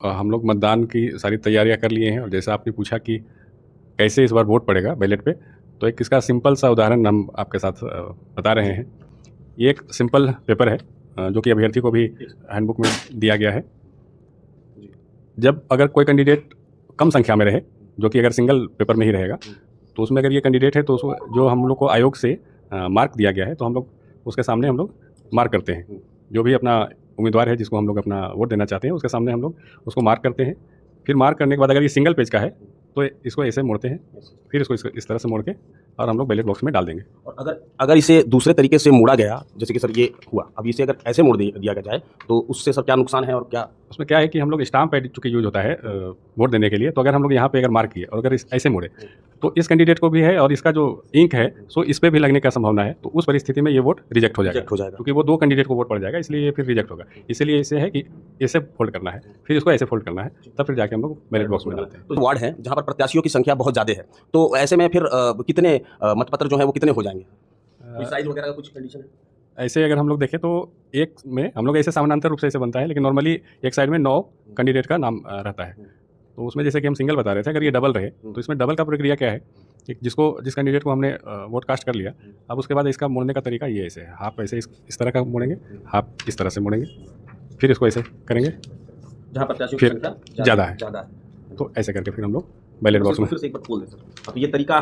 हम लोग मतदान की सारी तैयारियां कर लिए हैं और जैसा आपने पूछा कि कैसे इस बार वोट पड़ेगा बैलेट पे, तो एक इसका सिंपल सा उदाहरण हम आपके साथ बता रहे हैं। ये एक सिंपल पेपर है जो कि अभ्यर्थी को भी हैंडबुक में दिया गया है। जब अगर कोई कैंडिडेट कम संख्या में रहे, जो कि अगर सिंगल पेपर में ही रहेगा, तो उसमें अगर ये कैंडिडेट है तो उसको जो हम लोग को आयोग से मार्क दिया गया है, तो हम लोग उसके सामने हम लोग मार्क करते हैं। जो भी अपना उम्मीदवार है जिसको हम लोग अपना वोट देना चाहते हैं, उसके सामने हम लोग उसको मार्क करते हैं। फिर मार्क करने के बाद अगर ये सिंगल पेज का है तो इसको ऐसे मोड़ते हैं, फिर इसको इस तरह से मोड़ के और हम लोग बैलेट बॉक्स में डाल देंगे। और अगर इसे दूसरे तरीके से मोड़ा गया, जैसे कि सर ये हुआ, अब इसे अगर ऐसे मोड़ दिया जाए तो उससे सर क्या नुकसान है और क्या? उसमें क्या है कि हम लोग स्टाम्प पैड चूँकि यूज़ होता है वोट देने के लिए, तो अगर हम लोग यहाँ पे अगर मार्क किए और अगर ऐसे मोड़े तो इस कैंडिडेट को भी है और इसका जो इंक है सो इस पे भी लगने का संभावना है। तो उस परिस्थिति में ये वोट रिजेक्ट हो जाएगा क्योंकि वो 2 कैंडिडेट को वोट पड़ जाएगा, इसलिए ये फिर रिजेक्ट होगा। इसीलिए इसे है कि ऐसे फोल्ड करना है, फिर इसको ऐसे फोल्ड करना है, तब फिर जाके हम लोग बैलेट बॉक्स में डालते हैं। तो वार्ड है जहाँ पर प्रत्याशियों की संख्या बहुत ज़्यादा है, तो ऐसे में फिर कितने मतपत्र जो है वो कितने हो जाएंगे? साइज वगैरह का कुछ कंडीशन है? ऐसे अगर हम लोग देखें तो एक में हम लोग ऐसे समानांतर रूप से ऐसे बनता है, लेकिन नॉर्मली एक साइड में 9 कैंडिडेट का नाम रहता है। तो उसमें जैसे कि हम सिंगल बता रहे थे, अगर ये डबल रहे तो इसमें डबल का प्रक्रिया क्या है कि जिस कैंडिडेट को हमने वोट कास्ट कर लिया, अब उसके बाद इसका मोड़ने का तरीका ये ऐसे है, हाफ ऐसे इस तरह का मोड़ेंगे, हाफ इस तरह से मोड़ेंगे, फिर इसको ऐसे करेंगे जहाँ प्रत्याशियों की फिर संख्या ज़्यादा है, ज़्यादा है, तो ऐसे करके फिर हम लोग बैलेट बॉक्स में फिर से एक बार बोल दें सर, अब ये तरीका